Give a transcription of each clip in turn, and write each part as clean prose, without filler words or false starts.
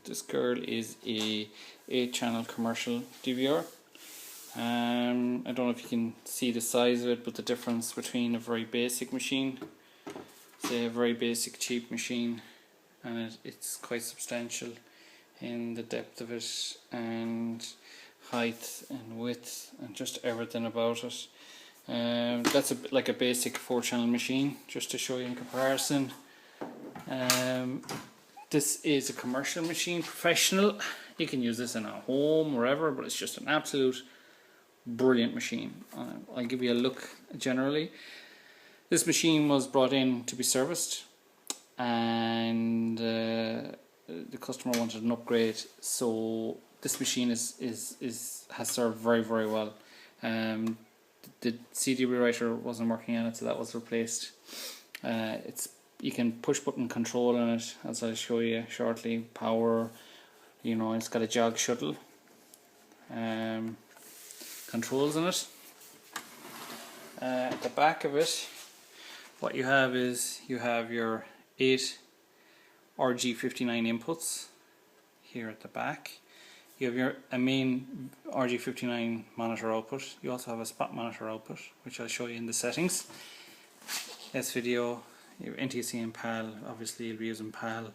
This girl is a 8-channel commercial DVR. I don't know if you can see the size of it, but the difference between a very basic machine, say a very basic cheap machine, and it's quite substantial in the depth of it and height and width and just everything about it. That's like a basic 4-channel machine, just to show you in comparison. This is a commercial machine, professional. You can use this in a home, wherever, but it's just an absolute brilliant machine. I'll give you a look generally. This machine was brought in to be serviced, and the customer wanted an upgrade, so this machine has served very, very well. The CD rewriter wasn't working on it, so that was replaced. You can push button control on it, as I'll show you shortly. Power, it's got a jog shuttle controls on it. At the back of it, what you have is your 8 RG59 inputs here at the back. You have a main RG59 monitor output. You also have a spot monitor output, which I'll show you in the settings. S-video, you have NTSC and PAL. Obviously you'll be using PAL.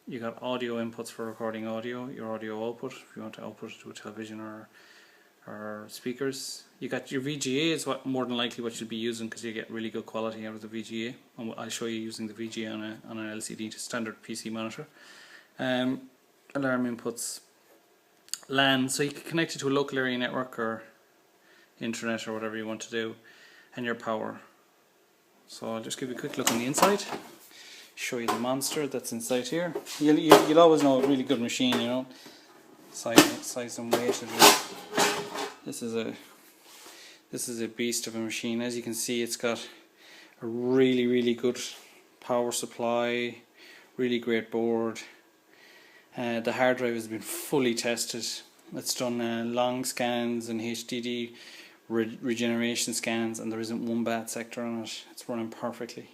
You got audio inputs for recording audio, your audio output if you want to output it to a television or speakers. You got your VGA is more than likely what you'll be using, because you get really good quality out of the VGA. And I'll show you using the VGA on an LCD to standard PC monitor. Alarm inputs, LAN, so you can connect it to a local area network or internet or whatever you want to do, and your power. So I'll just give you a quick look on the inside, show you the monster that's inside here. You'll always know a really good machine, size and weight of it. This is a beast of a machine. As you can see, it's got a really, really good power supply, really great board. The hard drive has been fully tested. It's done long scans and HDD regeneration scans, and there isn't one bad sector on it. It's running perfectly.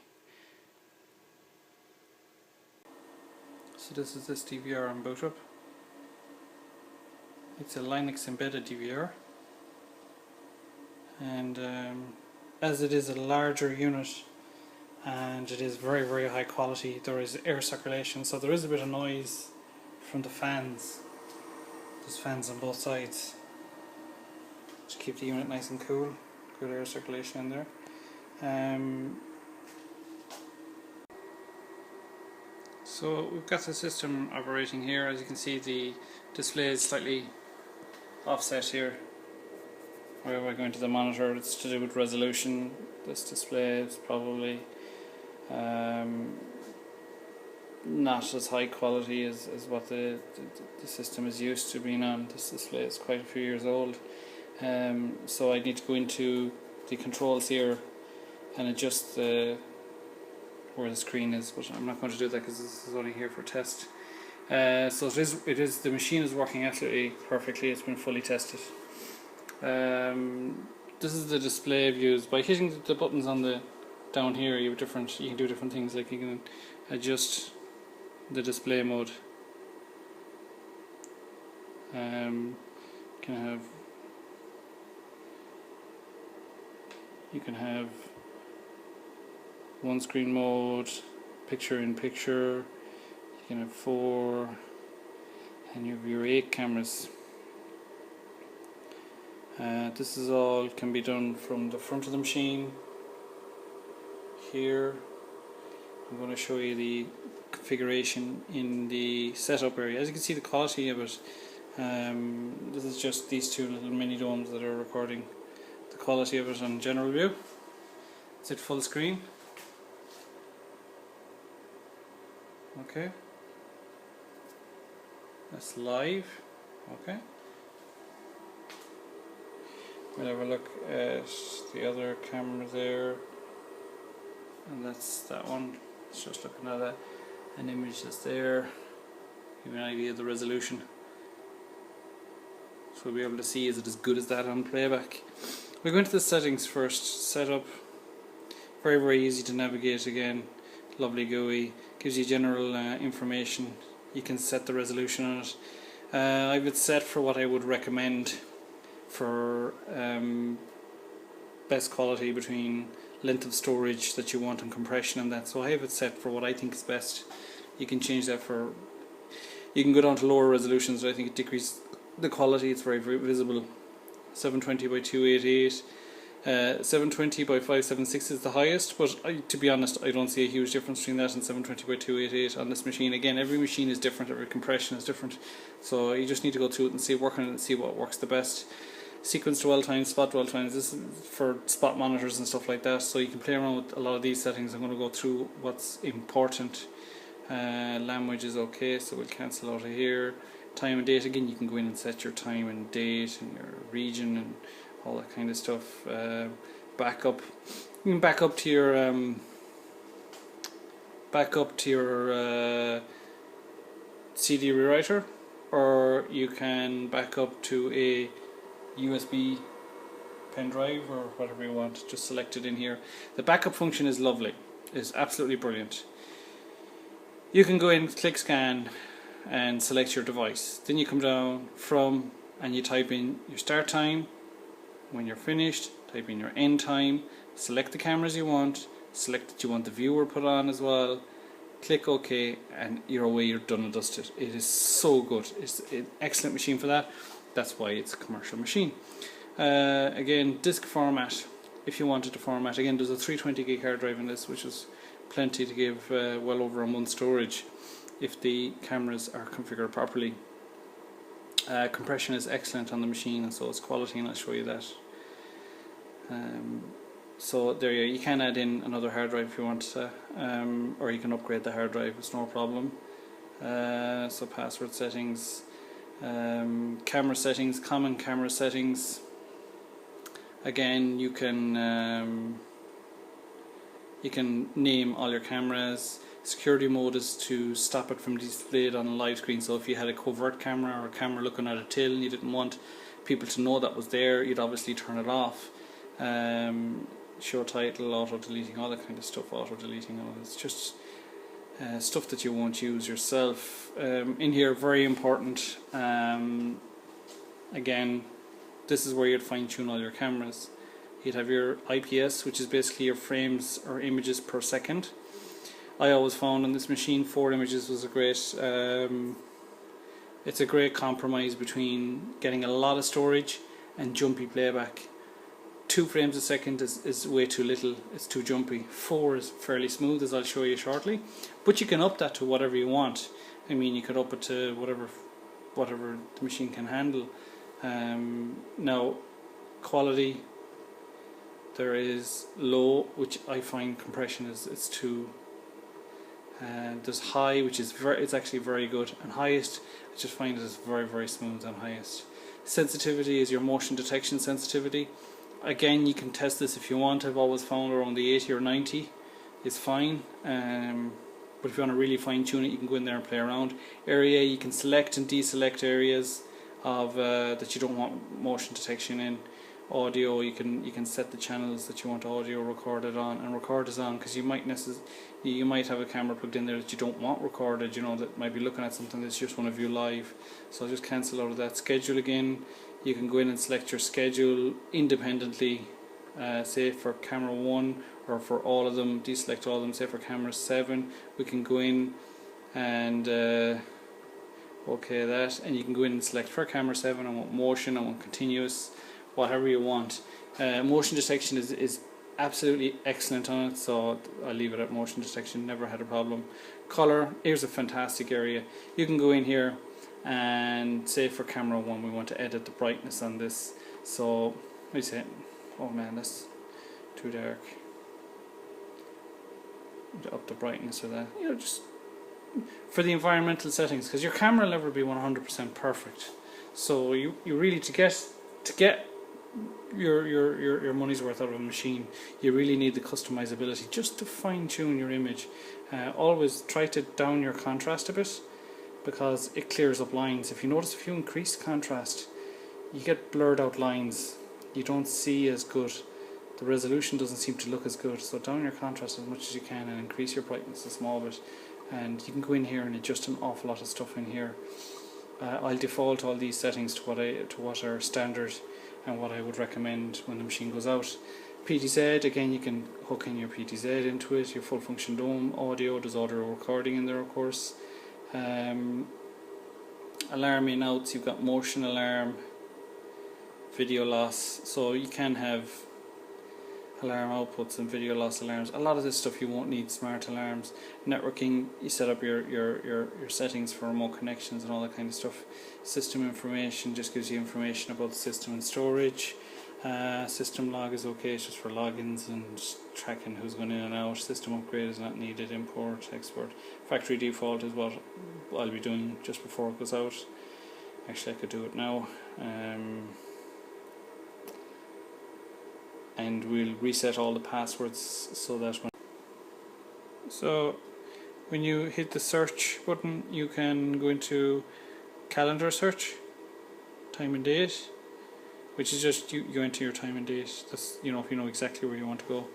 So this is this DVR on boot up. It's a Linux embedded DVR, and as it is a larger unit and it is very, very high quality, there is air circulation, so there is a bit of noise from the fans. There's fans on both sides to keep the unit nice and cool. Good air circulation in there. So we've got the system operating here. As you can see, the display is slightly offset here. Wherever I go into the monitor, it's to do with resolution. This display is probably not as high quality as what the system is used to being on. This display is quite a few years old, so I need to go into the controls here and adjust where the screen is, but I'm not going to do that because this is only here for test. So the machine is working absolutely perfectly. It's been fully tested. This is the display views. By hitting the buttons on the down here, you can do different things, like you can adjust the display mode. You can have one screen mode, picture in picture. You can have 4, and you have your 8 cameras. This is all can be done from the front of the machine. Here I'm going to show you the configuration in the setup area. As you can see, the quality of it, this is just these two little mini domes that are recording the quality of it on general view. It's at full screen. Okay, that's live. Okay, we'll have a look at the other camera there, and that's that one. It's just looking at an image that's there. Give you an idea of the resolution. So we'll be able to see, is it as good as that on playback? We'll go into the settings first. Setup, very, very easy to navigate again. Lovely GUI, gives you general information. you can set the resolution on it. I have it set for what I would recommend for best quality between length of storage that you want and compression and that. So I have it set for what I think is best. You can change that for, you can go down to lower resolutions, but I think it decreases the quality. It's very, very visible. 720 by 288. 720 by 576 is the highest, but to be honest, I don't see a huge difference between that and 720 by 288 on this machine. Again, every machine is different, every compression is different, so you just need to go through it and see, work on it and see what works the best. Sequence dwell times, spot dwell times, this is for spot monitors and stuff like that, so you can play around with a lot of these settings. I'm going to go through what's important. Language is okay, so we'll cancel out of here. Time and date, again, you can go in and set your time and date and your region and all that kind of stuff. Backup, you can back up to your CD rewriter, or you can back up to a USB pen drive or whatever you want. Just select it in here. The backup function is lovely, it's absolutely brilliant. You can go in, click scan and select your device, then you come down from and you type in your start time. When you're finished, type in your end time, select the cameras you want, select that you want the viewer put on as well, click OK, and you're away, you're done and dusted. It is so good. It's an excellent machine for that. That's why it's a commercial machine. Again, disk format, if you wanted to format. Again, there's a 320 gig hard drive in this, which is plenty to give well over a month's storage if the cameras are configured properly. Compression is excellent on the machine, and so is quality, and I'll show you that. So there you can add in another hard drive if you want to, or you can upgrade the hard drive, it's no problem. So password settings, camera settings, common camera settings. Again, you can name all your cameras. Security mode is to stop it from displayed on a live screen. So if you had a covert camera or a camera looking at a till and you didn't want people to know that was there, you'd obviously turn it off. Show title, auto deleting, all that kind of stuff. Auto deleting, all it's just stuff that you won't use yourself. In here, very important. Again, this is where you'd fine tune all your cameras. You'd have your IPS, which is basically your frames or images per second. I always found on this machine 4 images was a great, it's a great compromise between getting a lot of storage and jumpy playback. 2 frames a second is way too little, it's too jumpy. 4 is fairly smooth, as I'll show you shortly, but you can up that to whatever you want. I mean, you could up it to whatever the machine can handle. Now, quality, there is low, which I find compression it's too. There's high, which is it's actually very good, and highest, I just find it is very, very smooth on highest. Sensitivity is your motion detection sensitivity. Again, you can test this if you want. I've always found around the 80 or 90 is fine, but if you want to really fine tune it, you can go in there and play around. Area, you can select and deselect areas of that you don't want motion detection in. Audio, you can set the channels that you want audio recorded on and record is on, because you might have a camera plugged in there that you don't want recorded, you know, that might be looking at something that you just want to view live. So I'll just cancel out of that. Schedule again, you can go in and select your schedule independently, say for camera 1 or for all of them, deselect all of them. Say for camera 7, we can go in and okay that, and you can go in and select for camera 7 I want motion, I want continuous, whatever you want. Motion detection is absolutely excellent on it, so I'll leave it at motion detection, never had a problem. Color, here's a fantastic area. You can go in here and say for camera 1 we want to edit the brightness on this, so let me say, oh man, that's too dark. Up the brightness of that, you know, just for the environmental settings, because your camera will never be 100% perfect, so you really to get your money's worth out of a machine, you really need the customizability just to fine tune your image. Always try to down your contrast a bit, because it clears up lines. If you notice, if you increase contrast, you get blurred out lines, you don't see as good, the resolution doesn't seem to look as good. So down your contrast as much as you can and increase your brightness a small bit, and you can go in here and adjust an awful lot of stuff in here. I'll default all these settings to what are standard and what I would recommend when the machine goes out. PTZ, again, you can hook in your PTZ into it, your full function dome, audio, there's audio recording in there of course. Alarm in outs, you've got motion alarm, video loss, so you can have alarm outputs and video loss alarms. A lot of this stuff you won't need smart alarms. Networking, you set up your settings for remote connections and all that kind of stuff. System information just gives you information about the system and storage. System log is okay, it's just for logins and tracking who's going in and out. System upgrade is not needed. Import, export. Factory default is what I'll be doing just before it goes out. Actually, I could do it now. And we'll reset all the passwords so that when you hit the search button, you can go into calendar search, time and date, which is just you enter your time and date. That's, you know, if you know exactly where you want to go.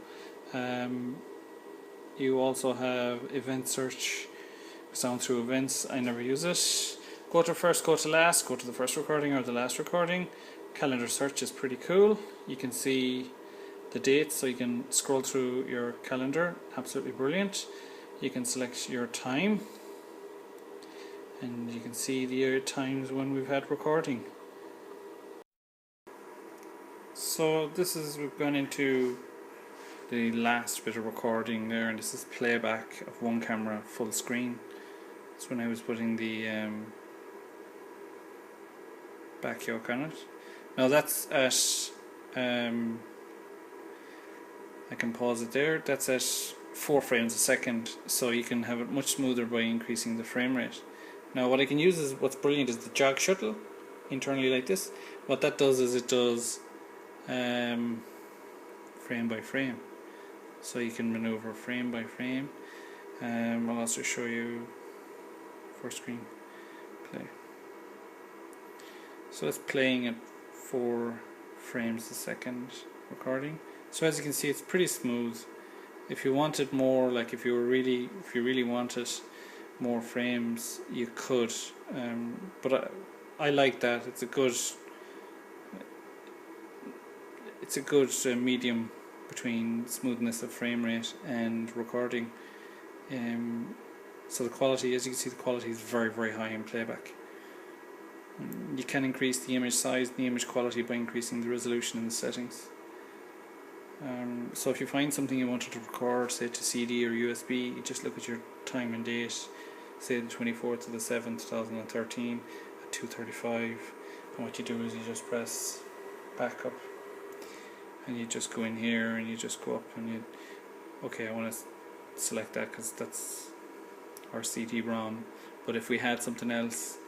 You also have event search, down through events. I never use it. Go to first, go to last, go to the first recording or the last recording. Calendar search is pretty cool. You can see the dates, so you can scroll through your calendar. Absolutely brilliant. You can select your time and you can see the times when we've had recording. So this is, we've gone into the last bit of recording there, and this is playback of one camera full screen. That's when I was putting the back yoke on it. Now that's at I can pause it there. That's at 4 frames a second, so you can have it much smoother by increasing the frame rate. Now what I can use is, what's brilliant is the jog shuttle internally like this. What that does is it does frame by frame, so you can maneuver frame by frame. I'll also show you for screen play. So it's playing at 4 frames a second recording. So as you can see, it's pretty smooth. If you wanted more, like if you really wanted more frames, you could. But I like that. It's a good medium between smoothness of frame rate and recording. So the quality, as you can see, the quality is very, very high in playback. You can increase the image size and the image quality by increasing the resolution in the settings. So if you find something you wanted to record, say to CD or USB, you just look at your time and date, say the 24th of the 7th 2013 at 2:35, and what you do is you just press back up and you just go in here and you just go up and you, okay, I want to select that because that's our CD-ROM, but if we had something else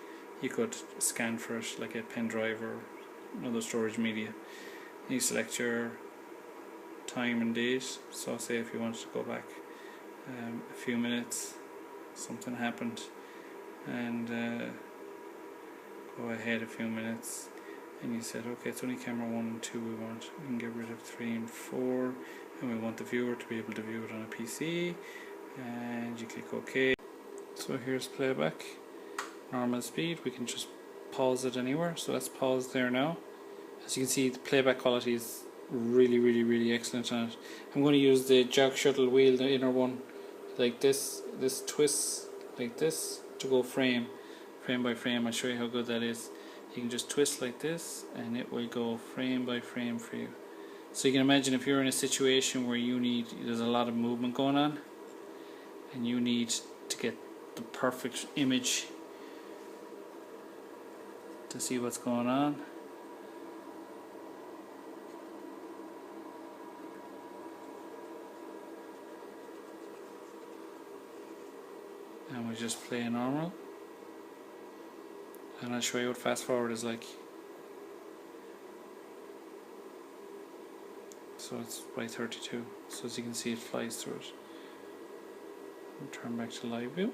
you could scan for it like a pen drive or another storage media. You select your time and date, so say if you wanted to go back a few minutes, something happened, and go ahead a few minutes, and you said okay, it's only camera 1 and 2 we want, we can get rid of 3 and 4, and we want the viewer to be able to view it on a PC, and you click OK. So here's playback, normal speed. We can just pause it anywhere, so let's pause there now. As you can see, the playback quality is really excellent on it. I'm going to use the jog shuttle wheel, the inner one, like this twists like this to go frame by frame. I'll show you how good that is. You can just twist like this and it will go frame by frame for you. So you can imagine if you're in a situation where there's a lot of movement going on and you need to get the perfect image to see what's going on. And we just play normal, and I'll show you what fast forward is like. So it's by 32, so as you can see it flies through it. We'll turn back to live view.